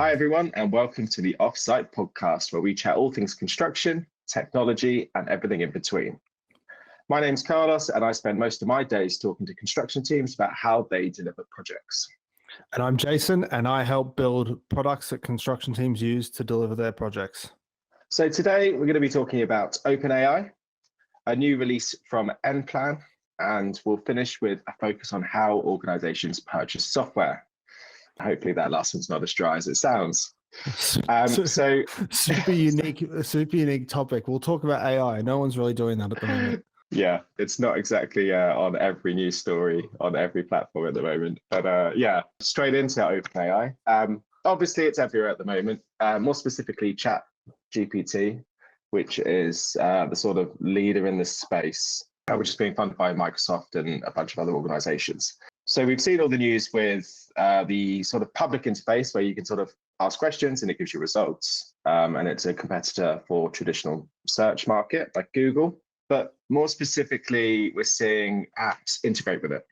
Hi, everyone, and welcome to the Offsite podcast, where we chat all things construction, technology, and everything in between. My name's Carlos, and I spend most of my days talking to construction teams about how they deliver projects. And I'm Jason, and I help build products that construction teams use to deliver their projects. So today we're going to be talking about OpenAI, a new release from nPlan, and we'll finish with a focus on how organizations purchase software. Hopefully that last one's not as dry as it sounds. So super unique topic. We'll talk about AI. No one's really doing that at the moment. Yeah, it's not exactly on every news story on every platform at the moment. But yeah, straight into OpenAI. Obviously, it's everywhere at the moment. More specifically, ChatGPT, which is the sort of leader in this space, which is being funded by Microsoft and a bunch of other organizations. So we've seen all the news with the sort of public interface where you can sort of ask questions and it gives you results. And it's a competitor for traditional search market like Google. But more specifically, we're seeing apps integrate with it.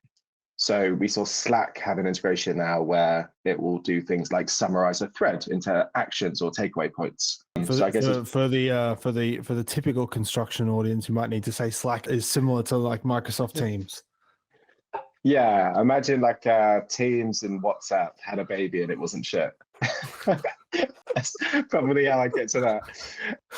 So we saw Slack have an integration now where it will do things like summarize a thread into actions or takeaway points. For the typical construction audience, you might need to say Slack is similar to like Microsoft Teams. Yeah, imagine like Teams and WhatsApp had a baby and it wasn't shit. That's probably how I get to that.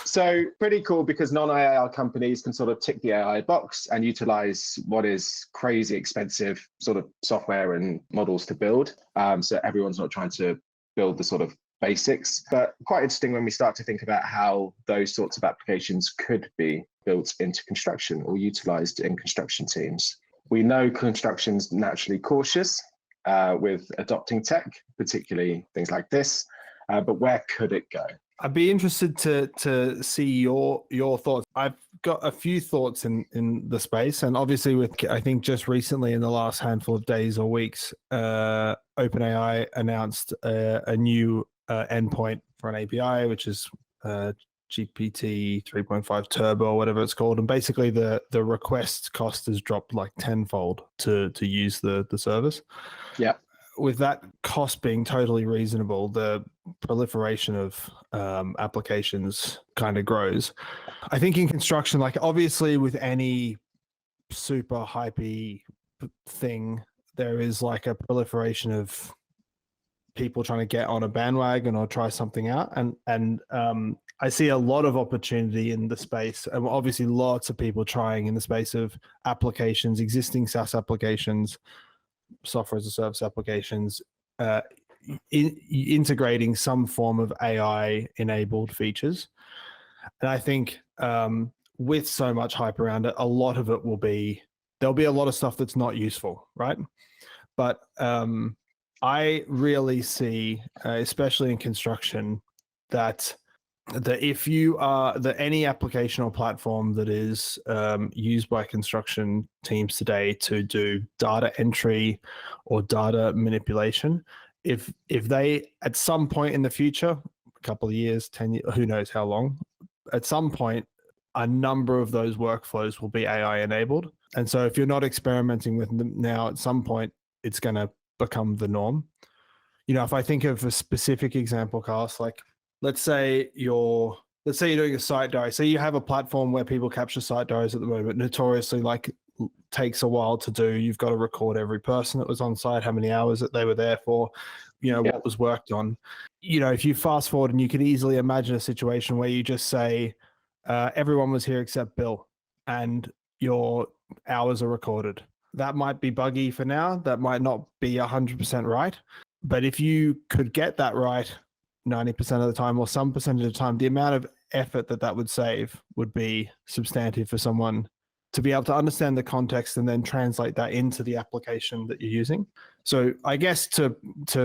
So pretty cool because non-AI companies can sort of tick the AI box and utilize what is crazy expensive sort of software and models to build. So everyone's not trying to build the sort of basics, but quite interesting when we start to think about how those sorts of applications could be built into construction or utilized in construction teams. We know construction's naturally cautious with adopting tech, particularly things like this, but where could it go? I'd be interested to see your thoughts. I've got a few thoughts in the space, and obviously I think just recently in the last handful of days or weeks, OpenAI announced a new endpoint for an API, which is GPT 3.5 Turbo or whatever it's called, and basically the request cost has dropped like tenfold to use the service. Yeah. With that cost being totally reasonable, the proliferation of applications kind of grows. I think in construction, like obviously with any super hypey thing, there is like a proliferation of people trying to get on a bandwagon or try something out, and I see a lot of opportunity in the space, and obviously lots of people trying in the space of applications, existing SaaS applications, software as a service applications, integrating some form of AI-enabled features. And I think with so much hype around it, a lot of it there'll be a lot of stuff that's not useful, right? But I really see, especially in construction, that if you are any application or platform that is used by construction teams today to do data entry or data manipulation, if they at some point in the future, a couple of years, 10 years, who knows how long, at some point, a number of those workflows will be AI enabled. And so if you're not experimenting with them now, at some point, it's going to become the norm. You know, if I think of a specific example, Carlos, like let's say you're doing a site diary. So you have a platform where people capture site diaries at the moment, notoriously like takes a while to do. You've got to record every person that was on site, how many hours that they were there for, what was worked on. If you fast forward and you could easily imagine a situation where you just say, everyone was here except Bill, and your hours are recorded. That might be buggy for now. That might not be 100% right. But if you could get that right 90% of the time or some percentage of the time, the amount of effort that would save would be substantive for someone to be able to understand the context and then translate that into the application that you're using. So I guess to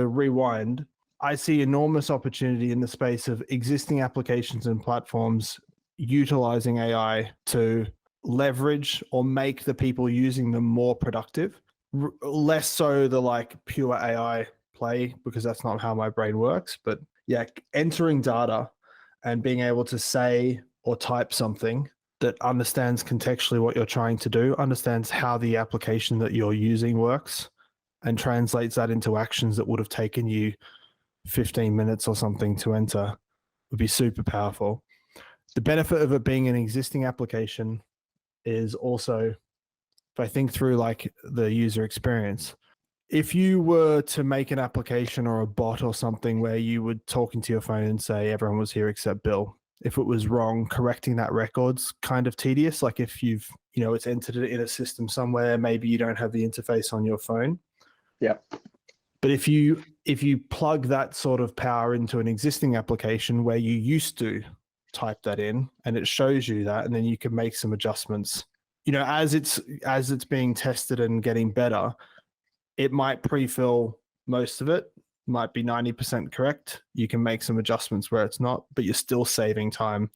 rewind, I see enormous opportunity in the space of existing applications and platforms utilizing AI to leverage or make the people using them more productive, less so the like pure AI play, because that's not how my brain works. But yeah, entering data and being able to say or type something that understands contextually what you're trying to do, understands how the application that you're using works, and translates that into actions that would have taken you 15 minutes or something to enter would be super powerful. The benefit of it being an existing application is also, if I think through like the user experience, if you were to make an application or a bot or something where you would talk into your phone and say everyone was here except Bill, if it was wrong, correcting that record's kind of tedious. Like if you've, it's entered it in a system somewhere, maybe you don't have the interface on your phone. Yeah. But if you plug that sort of power into an existing application where you used to type that in and it shows you that, and then you can make some adjustments, as it's being tested and getting better, it might pre-fill most of it, might be 90% correct. You can make some adjustments where it's not, but you're still saving time.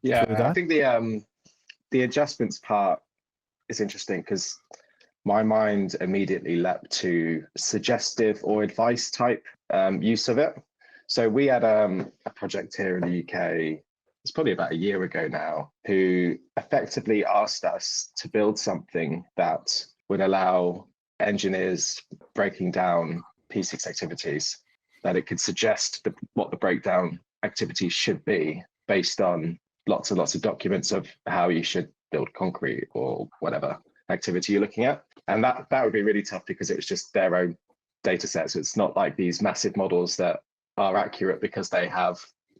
Yeah, I think the adjustments part is interesting because my mind immediately leapt to suggestive or advice type use of it. So we had a project here in the UK, it's probably about a year ago now, who effectively asked us to build something that would allow engineers breaking down P6 activities, that it could suggest what the breakdown activities should be based on lots and lots of documents of how you should build concrete or whatever activity you're looking at. And that would be really tough because it was just their own data set. So it's not like these massive models that are accurate because they have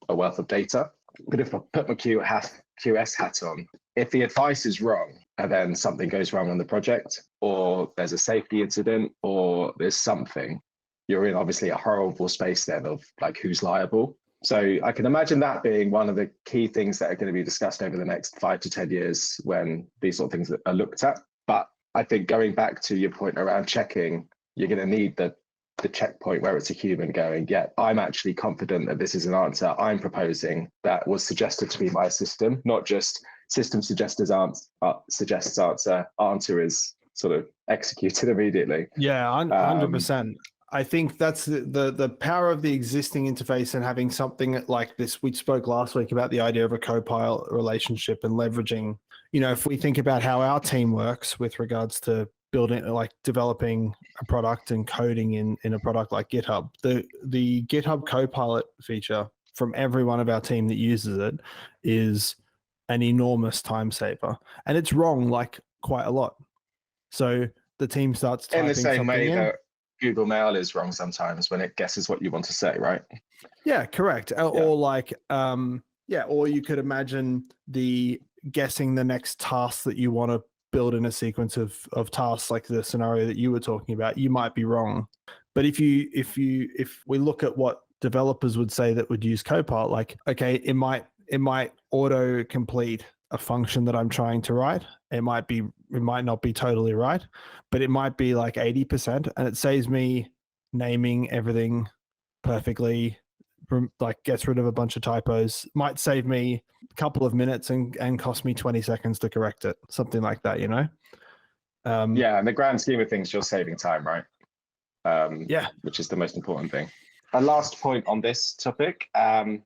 a wealth of data. But if I put my QS hat on, if the advice is wrong and then something goes wrong on the project, or there's a safety incident, or there's something, you're in obviously a horrible space then of like who's liable. So I can imagine that being one of the key things that are going to be discussed over the next 5 to 10 years when these sort of things are looked at. But I think going back to your point around checking, you're going to need the checkpoint where it's a human going, yeah, I'm actually confident that this is an answer I'm proposing that was suggested to be my system, not just system suggests answer is sort of executed immediately. Yeah, 100%. I think that's the power of the existing interface and having something like this. We spoke last week about the idea of a co-pilot relationship and leveraging, if we think about how our team works with regards to building, like developing a product and coding in a product like GitHub, the GitHub Copilot feature from every one of our team that uses it is an enormous time saver, and it's wrong like quite a lot. So the team starts typing in the same way in. that Google Mail is wrong sometimes when it guesses what you want to say, right? Yeah, correct. Or like, or you could imagine the guessing the next task that you want to build in a sequence of tasks, like the scenario that you were talking about. You might be wrong, but if we look at what developers would say that would use Copilot, like, okay, it might auto complete a function that I'm trying to write. It might not be totally right, but it might be like 80%, and it saves me naming everything perfectly, like gets rid of a bunch of typos, might save me a couple of minutes and cost me 20 seconds to correct it, something like that, Yeah, in the grand scheme of things, you're saving time, right? Yeah, which is the most important thing. A last point on this topic, I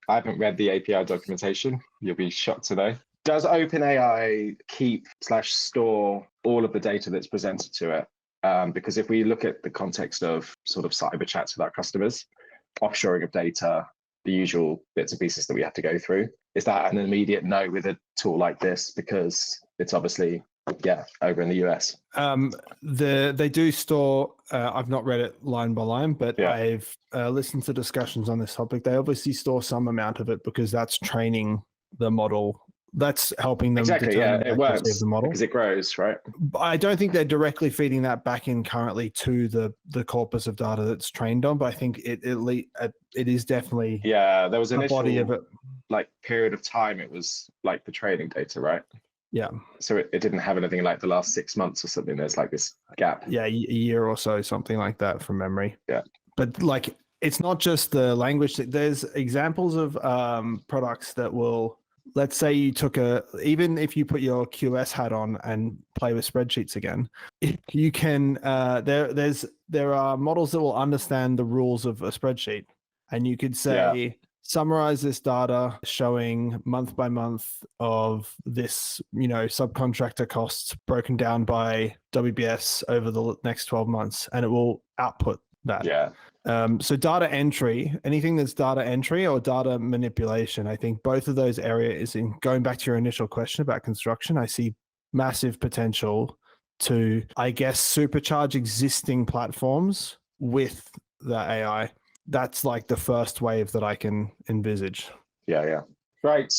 haven't read the API documentation. You'll be shocked to know. Does OpenAI keep/store all of the data that's presented to it? Because if we look at the context of sort of cyber chats with our customers, offshoring of data, the usual bits and pieces that we have to go through, is that an immediate no with a tool like this? Because it's obviously, over in the US. They do store, I've not read it line by line, but I've listened to discussions on this topic. They obviously store some amount of it because that's training the model. That's helping them determine the accuracy of the model. Because it grows, right? I don't think they're directly feeding that back in currently to the corpus of data that's trained on, but I think it is definitely there was an body of it. Like period of time. It was like the training data, right? Yeah. So it didn't have anything like the last 6 months or something. There's like this gap. Yeah, a year or so, something like that from memory. Yeah. But like, it's not just the language. There's examples of products that will, let's say you took even if you put your QS hat on and play with spreadsheets again, you can, there are models that will understand the rules of a spreadsheet, and you could say, summarize this data showing month by month of this, subcontractor costs broken down by WBS over the next 12 months, and it will output that. Yeah. So data entry, anything that's data entry or data manipulation, I think both of those areas, in going back to your initial question about construction, I see massive potential to, I guess, supercharge existing platforms with the AI. That's like the first wave that I can envisage. Yeah. Right.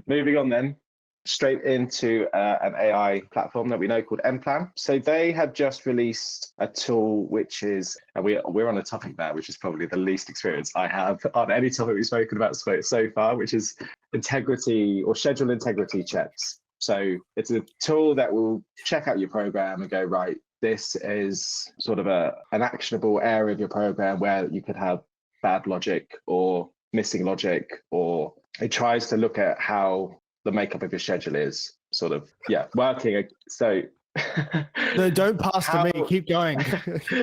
Moving on then, straight into an AI platform that we know called nPlan. So they have just released a tool which is, we're on a topic there, which is probably the least experience I have on any topic we've spoken about so far, which is integrity or schedule integrity checks. So it's a tool that will check out your program and go, right, this is sort of an actionable area of your program where you could have bad logic or missing logic, or it tries to look at how the makeup of your schedule is sort of, working. So no, don't pass to me, keep going.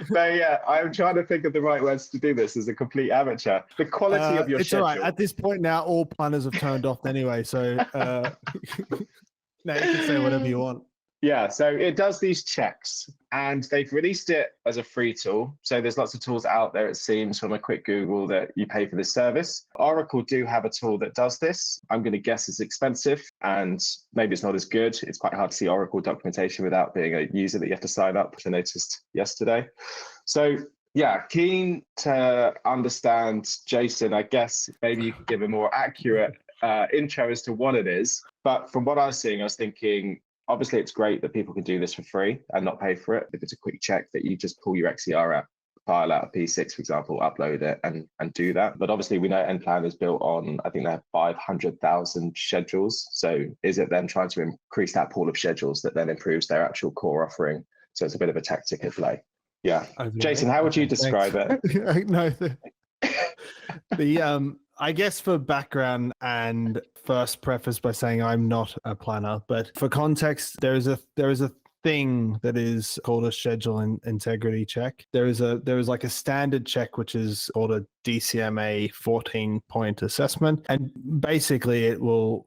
No, I'm trying to think of the right words to do this as a complete amateur. The quality of your schedule. It's all right. At this point now, all planners have turned off anyway, so now you can say whatever you want. Yeah, so it does these checks, and they've released it as a free tool. So there's lots of tools out there, it seems, from a quick Google, that you pay for this service. Oracle do have a tool that does this. I'm going to guess it's expensive, and maybe it's not as good. It's quite hard to see Oracle documentation without being a user that you have to sign up, which I noticed yesterday. So yeah, keen to understand, Jason, I guess maybe you could give a more accurate intro as to what it is. But from what I was seeing, I was thinking, obviously, it's great that people can do this for free and not pay for it. If it's a quick check that you just pull your XCR file out of P6, for example, upload it and do that. But obviously, we know nPlan is built on, I think they have 500,000 schedules. So is it then trying to increase that pool of schedules that then improves their actual core offering? So it's a bit of a tactic at play. Yeah. Jason, how would you describe it? No, I guess for background and first preface by saying I'm not a planner, but for context, there is a thing that is called a schedule integrity check. There is like a standard check which is called a DCMA 14-point assessment, and basically it will.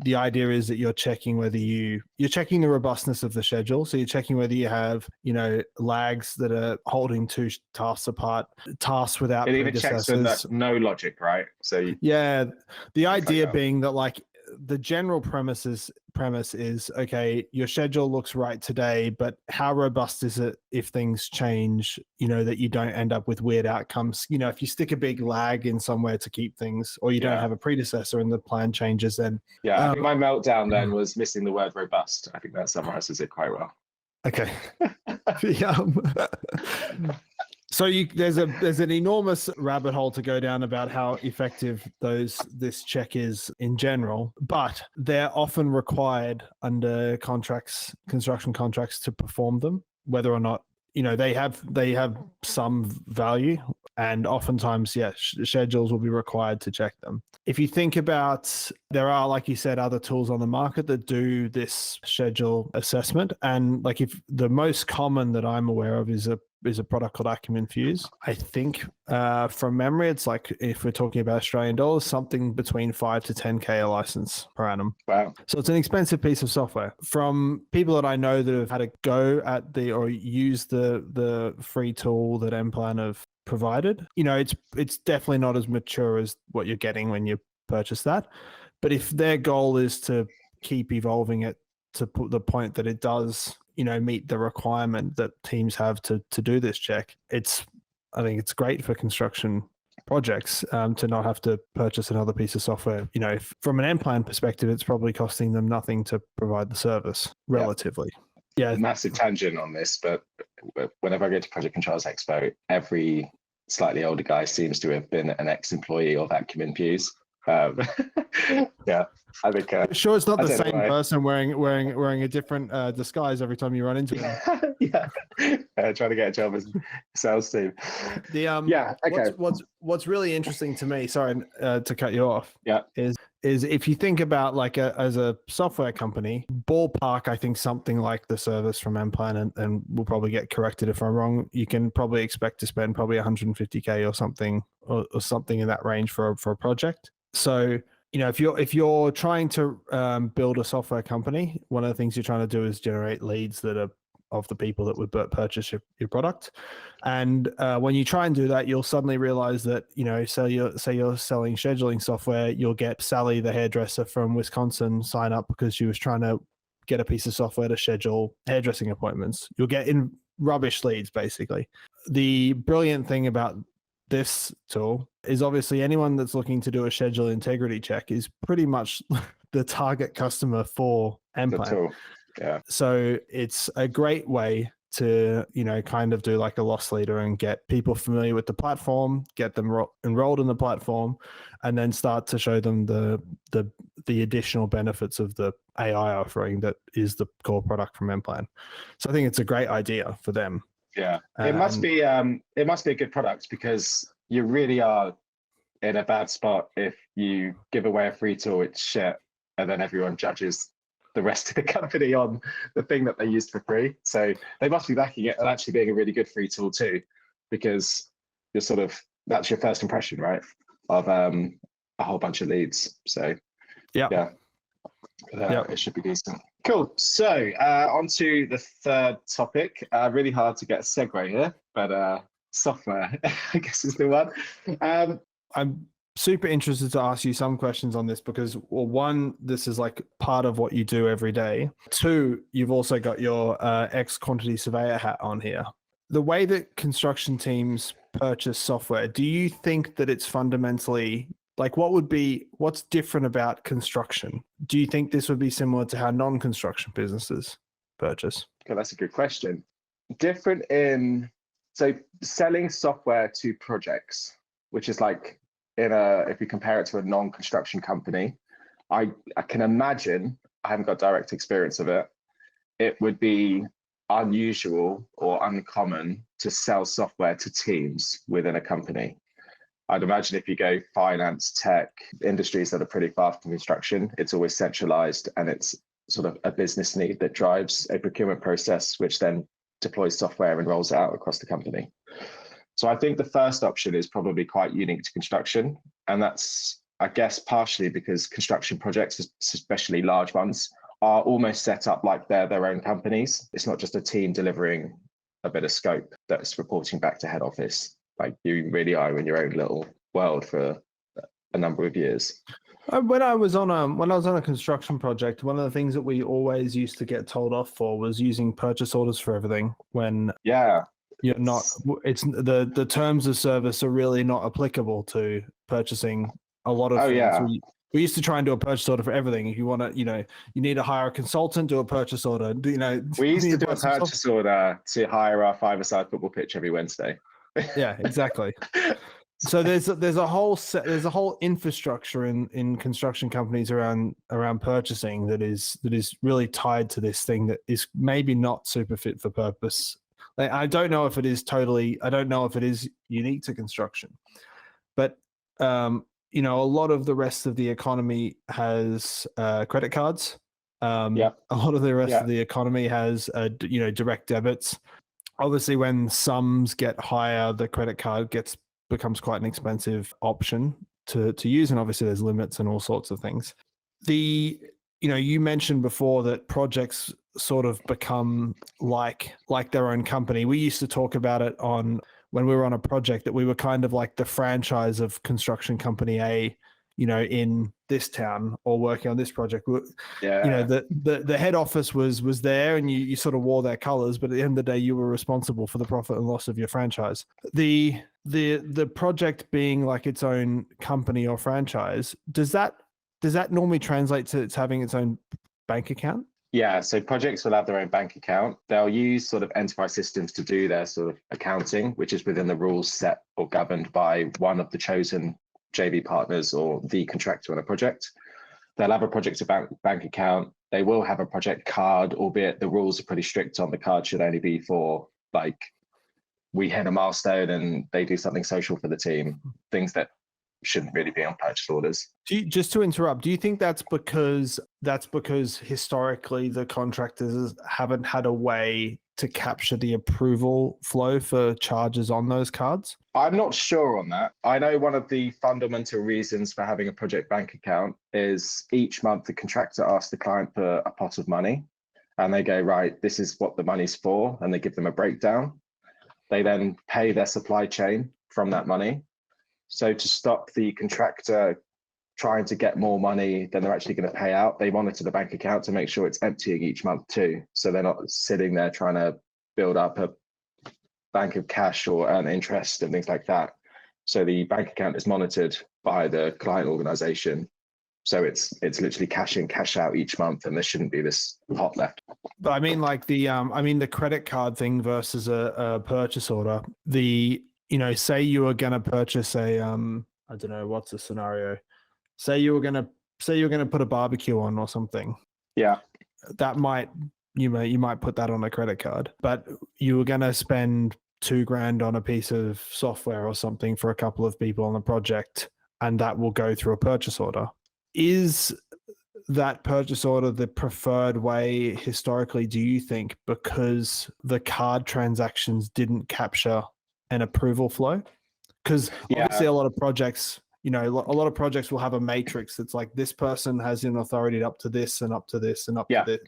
The idea is that you're checking whether you're checking the robustness of the schedule. So you're checking whether you have, lags that are holding two tasks apart, tasks without predecessors. It even checks with no logic, right? So the idea being that like the general premise is okay, your schedule looks right today, but how robust is it if things change, that you don't end up with weird outcomes? If you stick a big lag in somewhere to keep things, or you don't have a predecessor and the plan changes, then I think my meltdown then was missing the word robust. I think that summarizes it quite well. Okay. So there's an enormous rabbit hole to go down about how effective this check is in general, but they're often required under construction contracts to perform them, whether or not they have some value, and oftentimes schedules will be required to check them. If you think about, there are, like you said, other tools on the market that do this schedule assessment, and like if the most common that I'm aware of is a product called Acumen Fuse. I think from memory, it's like, if we're talking about Australian dollars, something between 5 to 10K a license per annum. Wow. So it's an expensive piece of software. From people that I know that have had a go at or use the free tool that nPlan have provided, it's definitely not as mature as what you're getting when you purchase that. But if their goal is to keep evolving it to put the point that it does meet the requirement that teams have to do this check, I think it's great for construction projects to not have to purchase another piece of software. From an nPlan perspective, it's probably costing them nothing to provide the service relatively. Yeah. Massive tangent on this, but whenever I go to Project Controls Expo, every slightly older guy seems to have been an ex-employee of Acumen Fuse. I think. Sure, it's not the same person wearing a different disguise every time you run into him. Trying to get a job as a sales team. Okay. What's really interesting to me, sorry to cut you off. Is if you think about like as a software company, ballpark, I think something like the service from nPlan, and we'll probably get corrected if I'm wrong, you can probably expect to spend probably 150K or something in that range for a project. So, if you're trying to build a software company, one of the things you're trying to do is generate leads that are of the people that would purchase your product. And when you try and do that, you'll suddenly realize that, say you're selling scheduling software, you'll get Sally, the hairdresser from Wisconsin, sign up because she was trying to get a piece of software to schedule hairdressing appointments. You'll get in rubbish leads, basically. The brilliant thing about this tool is obviously anyone that's looking to do a schedule integrity check is pretty much the target customer for nPlan. Yeah. So it's a great way to, kind of do like a loss leader and get people familiar with the platform, get them enrolled in the platform, and then start to show them the additional benefits of the AI offering that is the core product from nPlan. So I think it's a great idea for them. Yeah, it must be a good product, because you really are in a bad spot if you give away a free tool, it's shit, and then everyone judges the rest of the company on the thing that they used for free. So they must be backing it and actually being a really good free tool too, because that's your first impression, right, of a whole bunch of leads. So yeah. It should be decent. Cool. So on to the third topic. Really hard to get a segue here, but software, I guess, is the one. I'm super interested to ask you some questions on this because, well, one, this is like part of what you do every day. Two, you've also got your ex-quantity surveyor hat on here. The way that construction teams purchase software, do you think that it's fundamentally like what's different about construction? Do you think this would be similar to how non-construction businesses purchase? Okay, that's a good question. Different so selling software to projects, which is like if we compare it to a non-construction company, I can imagine, I haven't got direct experience of it, it would be unusual or uncommon to sell software to teams within a company. I'd imagine if you go finance, tech, industries that are pretty far from construction, it's always centralized and it's sort of a business need that drives a procurement process, which then deploys software and rolls it out across the company. So I think the first option is probably quite unique to construction. And that's, I guess, partially because construction projects, especially large ones, are almost set up like they're their own companies. It's not just a team delivering a bit of scope that's reporting back to head office. Like you really are in your own little world for a number of years. When I was on a construction project, one of the things that we always used to get told off for was using purchase orders for everything. When you're not, it's the terms of service are really not applicable to purchasing a lot of things. Yeah. We used to try and do a purchase order for everything. If you want to, you need to hire a consultant, do a purchase order. We used to do a purchase order to hire our five-a-side football pitch every Wednesday. Yeah, exactly. So there's a whole infrastructure in construction companies around purchasing that is really tied to this thing that is maybe not super fit for purpose. I don't know if it is unique to construction, but a lot of the rest of the economy has credit cards. A lot of the rest of the economy has direct debits. Obviously, when sums get higher, the credit card becomes quite an expensive option to use, and obviously there's limits and all sorts of things. You mentioned before that projects sort of become like their own company. We used to talk about it when we were on a project that we were kind of like the franchise of construction company A, in this town, or working on this project. The head office was there, and you sort of wore their colors, but at the end of the day, you were responsible for the profit and loss of your franchise. The project being like its own company or franchise, does that normally translate to its having its own bank account? Yeah, so projects will have their own bank account. They'll use sort of enterprise systems to do their sort of accounting, which is within the rules set or governed by one of the chosen JV partners or the contractor on a project. They'll have a project bank account. They will have a project card, albeit the rules are pretty strict on the card. Should only be for like, we hit a milestone and they do something social for the team, things that shouldn't really be on purchase orders. Just to interrupt, do you think that's because historically the contractors haven't had a way to capture the approval flow for charges on those cards? I'm not sure on that. I know one of the fundamental reasons for having a project bank account is each month the contractor asks the client for a pot of money. and they go, right, this is what the money's for, and they give them a breakdown. They then pay their supply chain from that money. So to stop the contractor trying to get more money than they're actually going to pay out, they monitor the bank account to make sure it's emptying each month too. So they're not sitting there trying to build up a bank of cash or earn interest and things like that. So the bank account is monitored by the client organization. So it's literally cash in, cash out each month, and there shouldn't be this pot left. But I mean, like the credit card thing versus a purchase order. Say you were going to purchase a I don't know, what's the scenario. Say you're going to put a barbecue on or something. Yeah. That you might put that on a credit card, but you were going to spend $2,000 on a piece of software or something for a couple of people on the project, and that will go through a purchase order. Is that purchase order the preferred way historically, do you think, because the card transactions didn't capture an approval flow? Because obviously a lot of projects, a lot of projects will have a matrix that's like, this person has an authority up to this and up to this and up to this,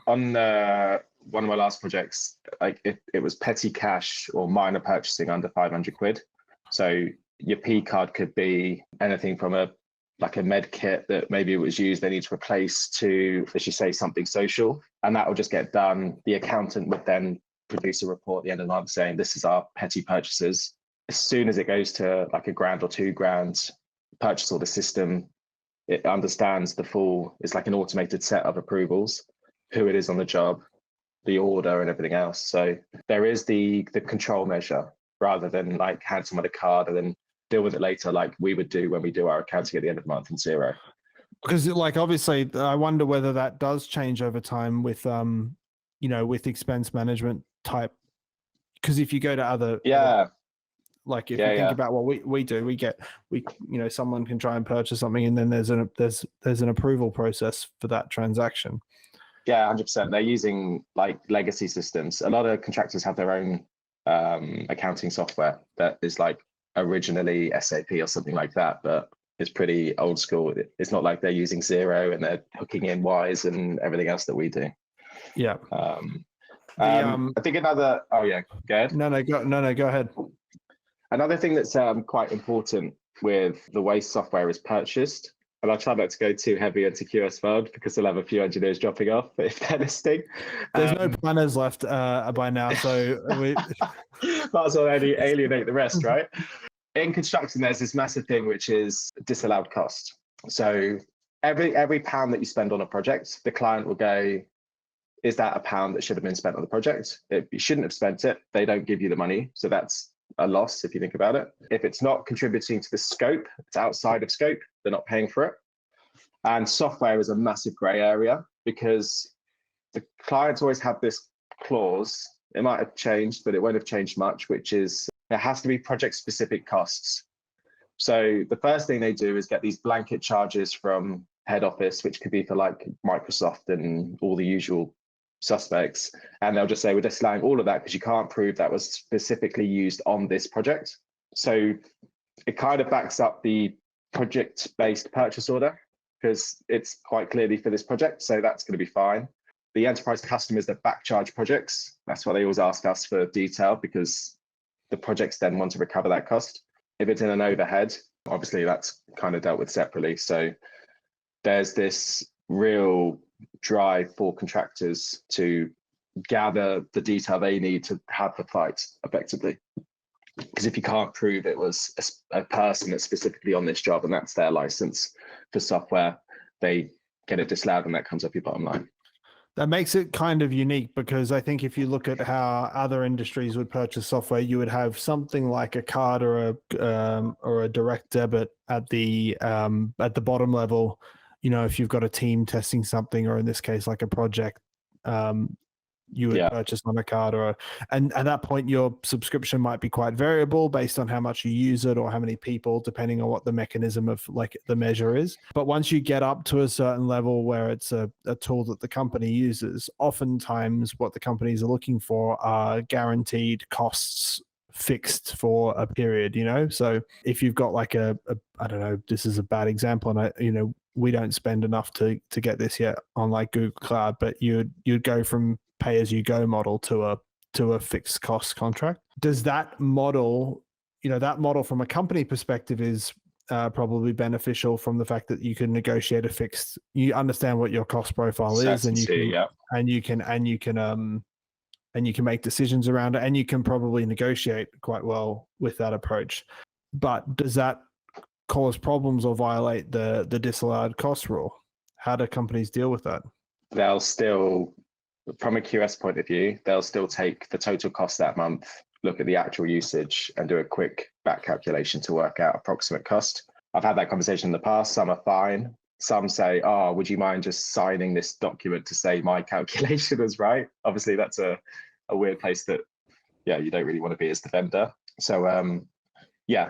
On one of my last projects, like it was petty cash or minor purchasing under 500 quid. So your P card could be anything from a med kit that maybe it was used, they need to replace, to, let's just say, something social. And that will just get done. The accountant would then produce a report at the end of the month saying, this is our petty purchases. As soon as it goes to like $1,000 or $2,000, purchase order system, it understands the full, it's like an automated set of approvals, who it is on the job, the order and everything else. So there is the control measure, rather than like hand someone a card and then deal with it later, like we would do when we do our accounting at the end of the month in Xero. Because like, obviously, I wonder whether that does change over time with, with expense management type. Because if you go to other, like if you think about what we do, someone can try and purchase something, and then there's an approval process for that transaction. Yeah, 100%. They're using like legacy systems. A lot of contractors have their own accounting software that is like originally SAP or something like that, but it's pretty old school. It's not like they're using Xero and they're hooking in Wise and everything else that we do. Yeah. I think another. Oh yeah, go ahead. No, go ahead. Another thing that's quite important with the way software is purchased, and I'll try not to go too heavy into QS World because we'll have a few engineers dropping off if they're listening. There's no planners left by now, so we might as well alienate the rest, right? In construction, there's this massive thing which is disallowed cost. So every pound that you spend on a project, the client will go, is that a pound that should have been spent on the project? If you shouldn't have spent it, they don't give you the money. So that's a loss if you think about it. If it's not contributing to the scope, it's outside of scope, they're not paying for it. And software is a massive gray area because the clients always have this clause. It might have changed, but it won't have changed much, which is there has to be project specific costs. So the first thing they do is get these blanket charges from head office, which could be for like Microsoft and all the usual suspects. And they'll just say, we're disallowing all of that because you can't prove that was specifically used on this project. So it kind of backs up the project-based purchase order because it's quite clearly for this project. So that's going to be fine. The enterprise customers that back charge projects, that's why they always ask us for detail because the projects then want to recover that cost. If it's in an overhead, obviously that's kind of dealt with separately. So there's this real drive for contractors to gather the detail they need to have the fight effectively. Because if you can't prove it was a person that's specifically on this job and that's their license for software, they get it disallowed and that comes up your bottom line. That makes it kind of unique because I think if you look at how other industries would purchase software, you would have something like a card or a direct debit at the bottom level. You know, if you've got a team testing something, or in this case, like a project, you would purchase on a card, and at that point, your subscription might be quite variable based on how much you use it or how many people, depending on what the mechanism of like the measure is. But once you get up to a certain level where it's a tool that the company uses, oftentimes what the companies are looking for are guaranteed costs fixed for a period, you know? So if you've got like I don't know, this is a bad example, and we don't spend enough to get this yet on like Google Cloud, but you'd go from pay as you go model to a fixed cost contract. Does that model, that model from a company perspective is probably beneficial from the fact that you can negotiate a fixed, you understand what your cost profile is, and you can make decisions around it, and you can probably negotiate quite well with that approach. But does that cause problems or violate the disallowed cost rule? How do companies deal with that? They'll still, from a QS point of view, they'll still take the total cost that month, look at the actual usage, and do a quick back calculation to work out approximate cost. I've had that conversation in the past. Some are fine. Some say, oh, would you mind just signing this document to say my calculation was right? Obviously, that's a weird place that, you don't really want to be as the vendor. So,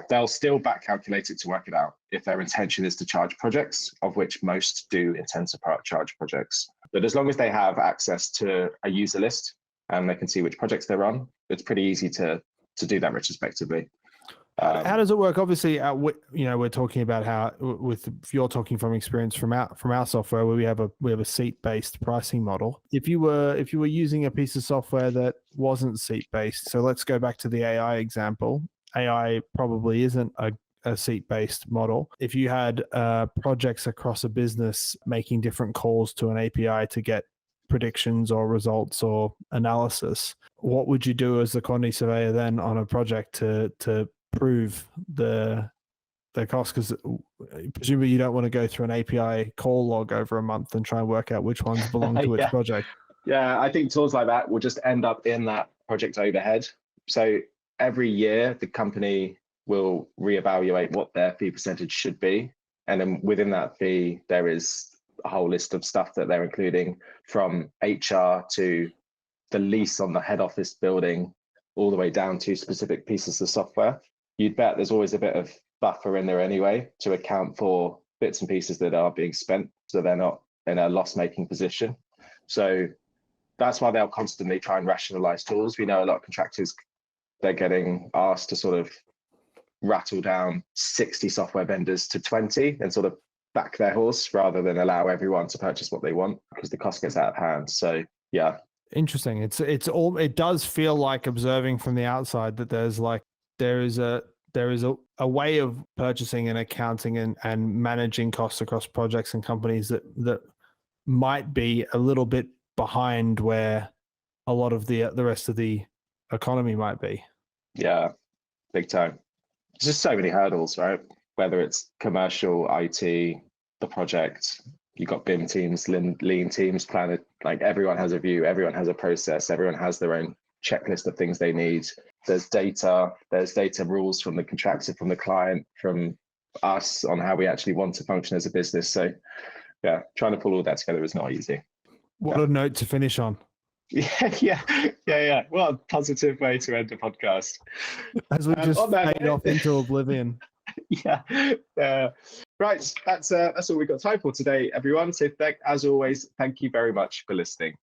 they'll still back calculate it to work it out if their intention is to charge projects, of which most do intend to charge projects. But as long as they have access to a user list and they can see which projects they're on, it's pretty easy to do that retrospectively. How does it work? Obviously, we're talking about how, if you're talking from experience from our software, where we have a seat-based pricing model. If you were using a piece of software that wasn't seat-based, so let's go back to the AI example. AI probably isn't a seat-based model. If you had projects across a business making different calls to an API to get predictions or results or analysis, what would you do as the quantity surveyor then on a project to prove the cost? Because presumably you don't want to go through an API call log over a month and try and work out which ones belong to which project. Yeah, I think tools like that will just end up in that project overhead. So every year, the company will reevaluate what their fee percentage should be. And then within that fee, there is a whole list of stuff that they're including, from HR to the lease on the head office building, all the way down to specific pieces of software. You'd bet there's always a bit of buffer in there anyway to account for bits and pieces that are being spent, so they're not in a loss-making position. So that's why they'll constantly try and rationalize tools. We know a lot of contractors, they're getting asked to sort of rattle down 60 software vendors to 20 and sort of back their horse, rather than allow everyone to purchase what they want, because the cost gets out of hand. So yeah. Interesting. It does feel like, observing from the outside, that there is a way of purchasing and accounting and managing costs across projects and companies that might be a little bit behind where a lot of the rest of the economy might be. Yeah, big time. There's just so many hurdles, right? Whether it's commercial, IT, the project, you've got BIM teams, lean teams, Planet, like everyone has a view, everyone has a process, everyone has their own checklist of things they need. There's data rules from the contractor, from the client, from us on how we actually want to function as a business. So yeah, trying to pull all that together is not easy. What a note to finish on. Yeah. Well, positive way to end the podcast. As we just fade off into oblivion. Right, that's all we've got time for today, everyone. So as always, thank you very much for listening.